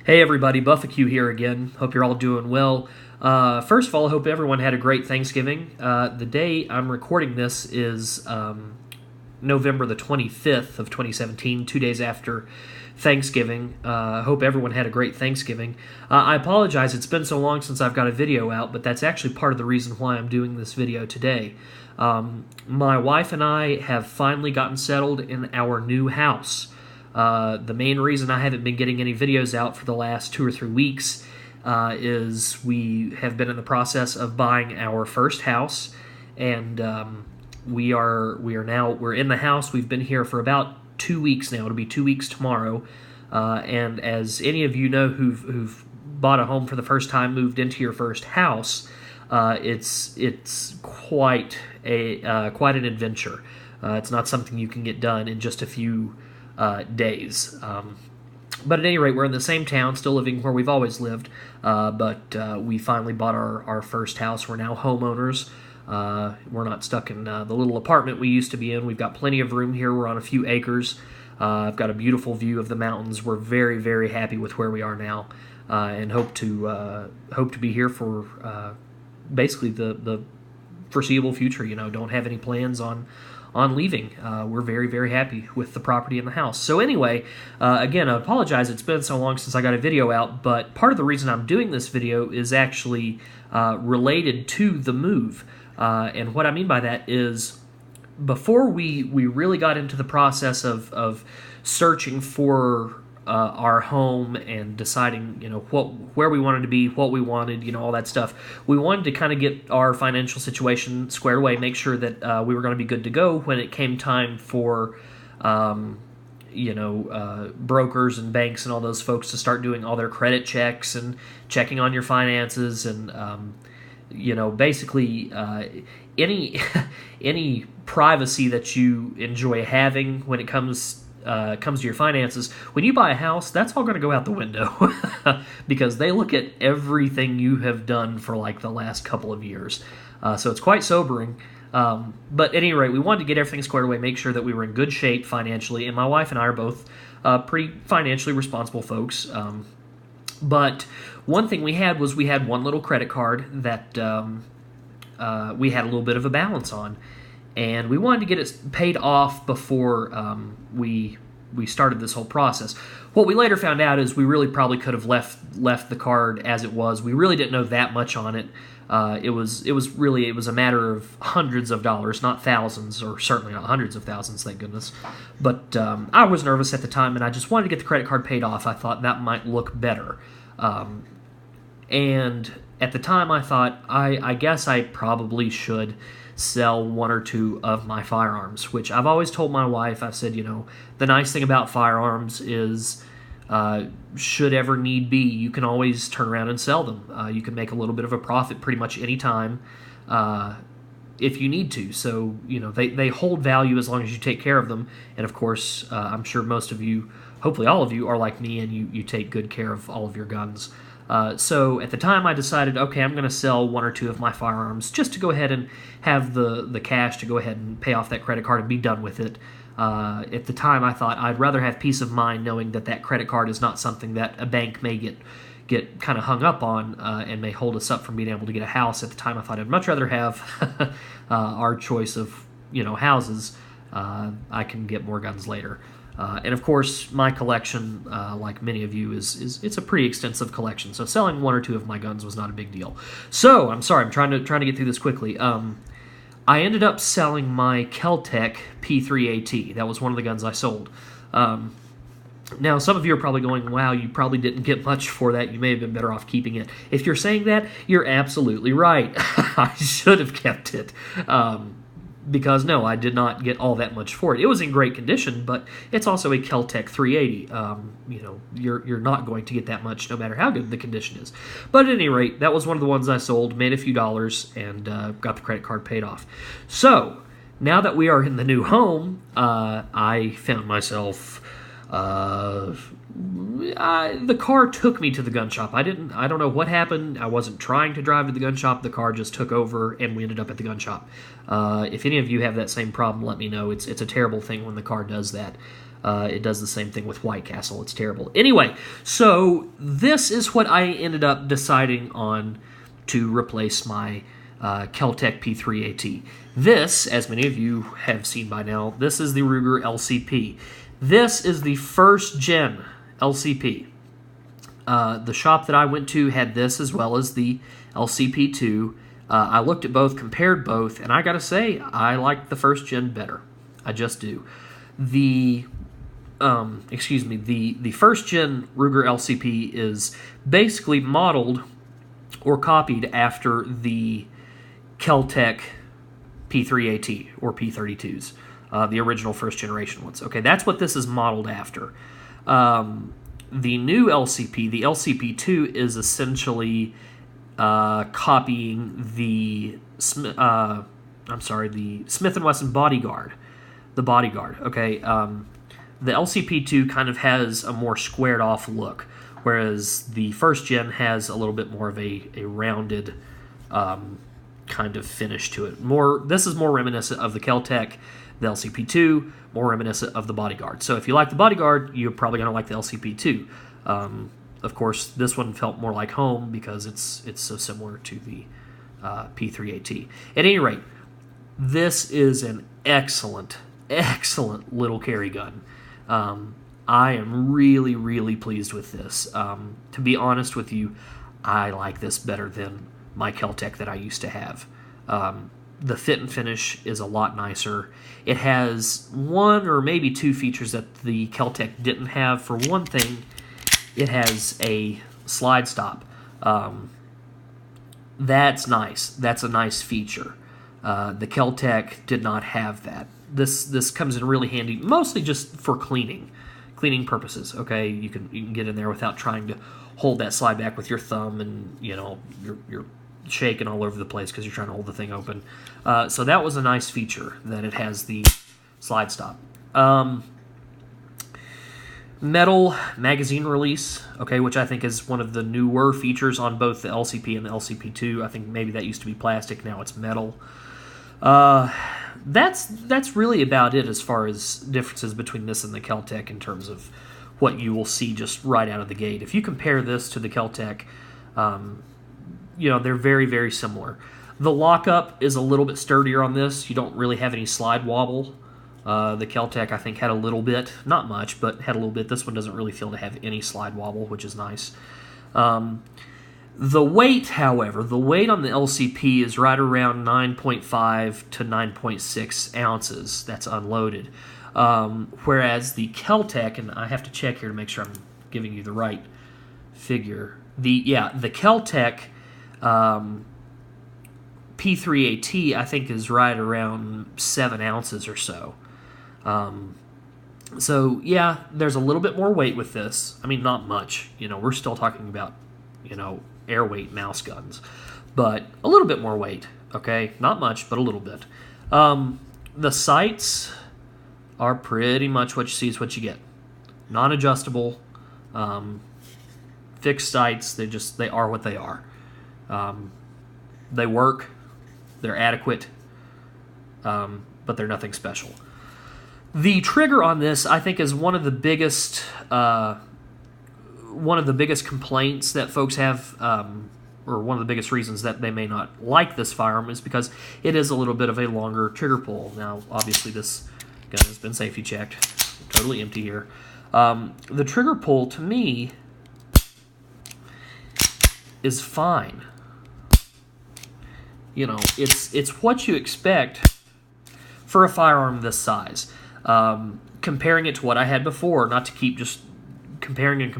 Hey everybody, Buffaque here again. Hope you're all doing well. First of all, I hope everyone had a great Thanksgiving. The day I'm recording this is November the 25th of 2017, 2 days after Thanksgiving. I hope everyone had a great Thanksgiving. I apologize, it's been so long since I've got a video out, but that's actually part of the reason why I'm doing this video today. My wife and I have finally gotten settled in our new house. The main reason I haven't been getting any videos out for the last 2 or 3 weeks is we have been in the process of buying our first house, and we're in the house. We've been here for about 2 weeks now. It'll be 2 weeks tomorrow. And as any of you know who've bought a home for the first time, moved into your first house, it's quite an adventure. It's not something you can get done in just a few days. But at any rate, we're in the same town, still living where we've always lived, but we finally bought our first house. We're now homeowners. We're not stuck in the little apartment we used to be in. We've got plenty of room here. We're on a few acres. I've got a beautiful view of the mountains. We're very, very happy with where we are now, and hope to be here for basically the foreseeable future. Don't have any plans on leaving. We're very, very happy with the property and the house. So anyway, again, I apologize. It's been so long since I got a video out, but part of the reason I'm doing this video is actually related to the move. And what I mean by that is before we really got into the process of searching for our home and deciding, where we wanted to be, what we wanted, all that stuff. We wanted to kind of get our financial situation squared away, make sure that we were going to be good to go when it came time for, brokers and banks and all those folks to start doing all their credit checks and checking on your finances and, basically any privacy that you enjoy having when it comes to your finances. When you buy a house, that's all going to go out the window because they look at everything you have done for like the last couple of years. So it's quite sobering. But at any rate, we wanted to get everything squared away, make sure that we were in good shape financially, and my wife and I are both pretty financially responsible folks. But one thing we had one little credit card that we had a little bit of a balance on. And we wanted to get it paid off before we started this whole process. What we later found out is we really probably could have left the card as it was. We really didn't know that much on it. It was a matter of hundreds of dollars, not thousands, or certainly not hundreds of thousands, thank goodness. But I was nervous at the time, and I just wanted to get the credit card paid off. I thought that might look better. And at the time, I thought, I guess I probably should sell one or two of my firearms, which I've always told my wife. I've said, the nice thing about firearms is should ever need be, you can always turn around and sell them. You can make a little bit of a profit pretty much any time if you need to. So, they hold value as long as you take care of them. And of course, I'm sure most of you, hopefully all of you, are like me and you take good care of all of your guns. So at the time I decided, okay, I'm going to sell one or two of my firearms just to go ahead and have the cash to go ahead and pay off that credit card and be done with it. At the time I thought I'd rather have peace of mind knowing that credit card is not something that a bank may get kind of hung up on and may hold us up from being able to get a house. At the time I thought I'd much rather have our choice of houses. I can get more guns later. And of course, my collection, like many of you, it's a pretty extensive collection. So selling one or two of my guns was not a big deal. So I'm sorry, I'm trying to get through this quickly. I ended up selling my Kel-Tec P3AT. That was one of the guns I sold. Now, some of you are probably going, wow, you probably didn't get much for that. You may have been better off keeping it. If you're saying that, you're absolutely right. I should have kept it. Because no, I did not get all that much for it. It was in great condition, but it's also a Kel-Tec 380. You're not going to get that much no matter how good the condition is. But at any rate, that was one of the ones I sold, made a few dollars, and got the credit card paid off. So now that we are in the new home, I found myself. The car took me to the gun shop. I don't know what happened. I wasn't trying to drive to the gun shop. The car just took over, and we ended up at the gun shop. If any of you have that same problem, let me know. It's a terrible thing when the car does that. It does the same thing with White Castle. It's terrible. Anyway, so this is what I ended up deciding on to replace my Kel-Tec P3AT. This, as many of you have seen by now, this is the Ruger LCP. This is the first gen LCP. The shop that I went to had this as well as the LCP2. I looked at both, compared both, and I gotta say, I like the first gen better. I just do. The first gen Ruger LCP is basically modeled or copied after the Kel-Tec P3AT or P32s, the original first generation ones. Okay, that's what this is modeled after. The new LCP, the LCP2, is essentially copying the Smith & Wesson Bodyguard, the Bodyguard. Okay, the LCP2 kind of has a more squared off look, whereas the first gen has a little bit more of a rounded kind of finish to it. This is more reminiscent of the Kel-Tec. The LCP2, more reminiscent of the Bodyguard. So if you like the Bodyguard, you're probably going to like the LCP2. Of course, this one felt more like home because it's so similar to the P3AT. At any rate, this is an excellent little carry gun. I am really, really pleased with this. To be honest with you, I like this better than my Kel-Tec that I used to have. The fit and finish is a lot nicer. It has one or maybe two features that the Kel-Tec didn't have. For one thing, it has a slide stop. That's nice. That's a nice feature. The Kel-Tec did not have that. This comes in really handy, mostly just for cleaning purposes. Okay, you can get in there without trying to hold that slide back with your thumb, and you're shaking all over the place because you're trying to hold the thing open. So that was a nice feature, that it has the slide stop. Metal magazine release, okay, which I think is one of the newer features on both the LCP and the LCP2. I think maybe that used to be plastic, now it's metal. That's really about it as far as differences between this and the Kel-Tec in terms of what you will see just right out of the gate. If you compare this to the Kel-Tec, they're very, very similar. The lockup is a little bit sturdier on this. You don't really have any slide wobble. The Kel-Tec, I think, had a little bit. Not much, but had a little bit. This one doesn't really feel to have any slide wobble, which is nice. The weight, however, the weight on the LCP is right around 9.5 to 9.6 ounces. That's unloaded. Whereas the Kel-Tec, and I have to check here to make sure I'm giving you the right figure. The Kel-Tec P3AT, I think, is right around 7 ounces or so. So, yeah, there's a little bit more weight with this. I mean, not much. We're still talking about, air weight mouse guns. But a little bit more weight, okay? Not much, but a little bit. The sights are pretty much what you see is what you get. Non-adjustable, fixed sights. They are what they are. They work. They're adequate, but they're nothing special. The trigger on this, I think, is one of the biggest complaints that folks have, or one of the biggest reasons that they may not like this firearm, is because it is a little bit of a longer trigger pull. Now, obviously, this gun has been safety checked. Totally empty here. The trigger pull, to me, is fine. It's what you expect for a firearm this size. Comparing it to what I had before, not to keep just comparing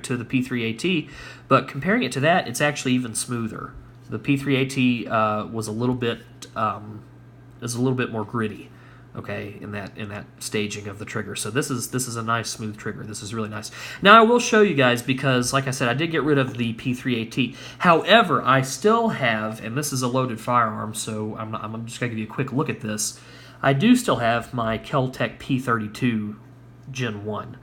to the P3AT, but comparing it to that, it's actually even smoother. The P3AT was a little bit more gritty, okay, in that staging of the trigger. So this is a nice smooth trigger. This is really nice. Now I will show you guys, because like I said, I did get rid of the P3AT. However, I still have, and this is a loaded firearm, so I'm just gonna give you a quick look at this. I do still have my Kel-Tec P32 Gen 1.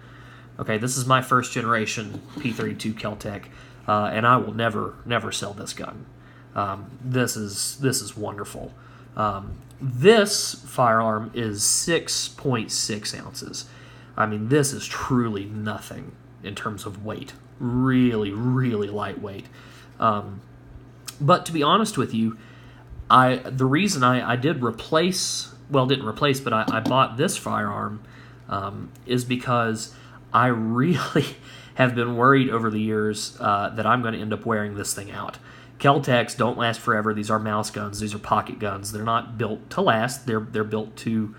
Okay, this is my first generation P32 Kel-Tec, and I will never sell this gun. This is wonderful. This firearm is 6.6 ounces. I mean, this is truly nothing in terms of weight. Really, really lightweight. But to be honest with you, the reason I did replace, well, didn't replace, but I bought this firearm is because I really have been worried over the years that I'm going to end up wearing this thing out. Kel-Tecs don't last forever. These are mouse guns. These are pocket guns. They're not built to last. They're built to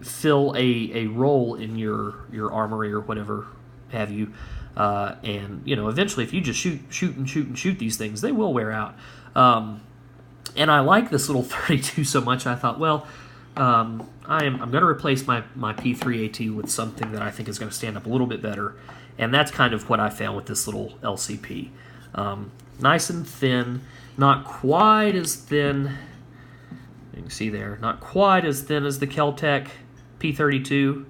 fill a role in your armory or whatever have you. And eventually, if you just shoot these things, they will wear out. And I like this little 32 so much. I thought, well, I'm going to replace my P3AT with something that I think is going to stand up a little bit better. And that's kind of what I found with this little LCP. Nice and thin, not quite as thin. You can see there, not quite as thin as the Kel-Tec P32.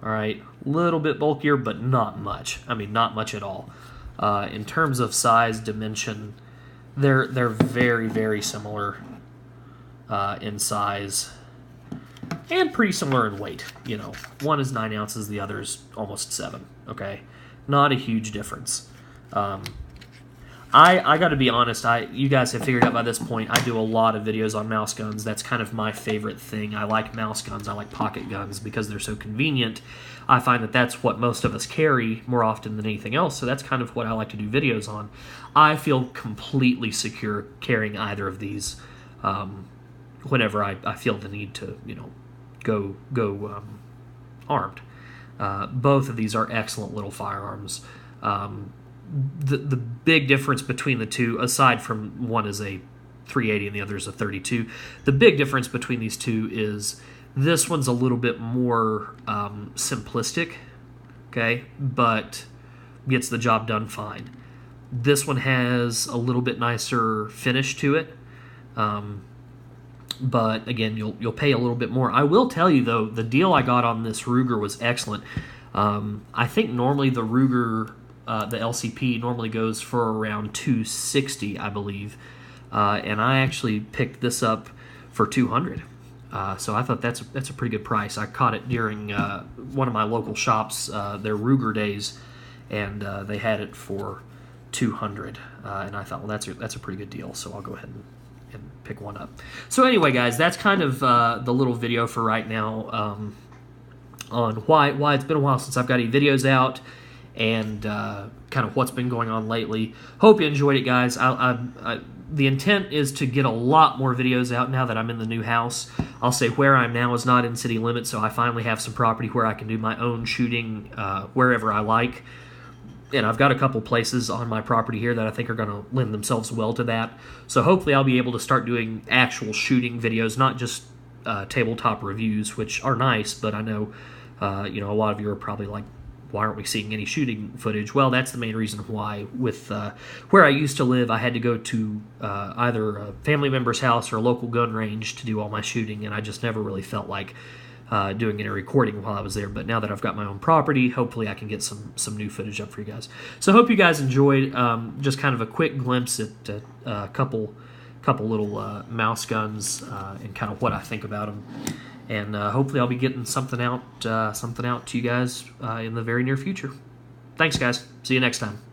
All right, a little bit bulkier, but not much. I mean, not much at all. In terms of size, dimension, they're very, very similar in size and pretty similar in weight. One is 9 ounces, the other is almost 7. Okay, not a huge difference. I got to be honest, you guys have figured out by this point, I do a lot of videos on mouse guns. That's kind of my favorite thing. I like mouse guns. I like pocket guns because they're so convenient. I find that that's what most of us carry more often than anything else, so that's kind of what I like to do videos on. I feel completely secure carrying either of these whenever I feel the need to, go armed. Both of these are excellent little firearms. The big difference between the two, aside from one is a 380 and the other is a 32, the big difference between these two is this one's a little bit more simplistic, okay, but gets the job done fine. This one has a little bit nicer finish to it, but again, you'll pay a little bit more. I will tell you though, the deal I got on this Ruger was excellent. I think normally the Ruger, the LCP normally goes for around $260, I believe, and I actually picked this up for $200. So I thought that's a pretty good price. I caught it during one of my local shops, their Ruger days, and they had it for $200, and I thought, well, that's a pretty good deal. So I'll go ahead and pick one up. So anyway, guys, that's kind of the little video for right now on why it's been a while since I've got any videos out, and kind of what's been going on lately. Hope you enjoyed it, guys. The intent is to get a lot more videos out now that I'm in the new house. I'll say where I'm now is not in city limits, so I finally have some property where I can do my own shooting wherever I like. And I've got a couple places on my property here that I think are going to lend themselves well to that. So hopefully I'll be able to start doing actual shooting videos, not just tabletop reviews, which are nice, but I know a lot of you are probably like, why aren't we seeing any shooting footage? Well, that's the main reason why. With where I used to live, I had to go to either a family member's house or a local gun range to do all my shooting, and I just never really felt like doing any recording while I was there. But now that I've got my own property, hopefully I can get some new footage up for you guys. So I hope you guys enjoyed just kind of a quick glimpse at a couple little mouse guns and kind of what I think about them. And hopefully I'll be getting something out to you guys in the very near future. Thanks, guys. See you next time.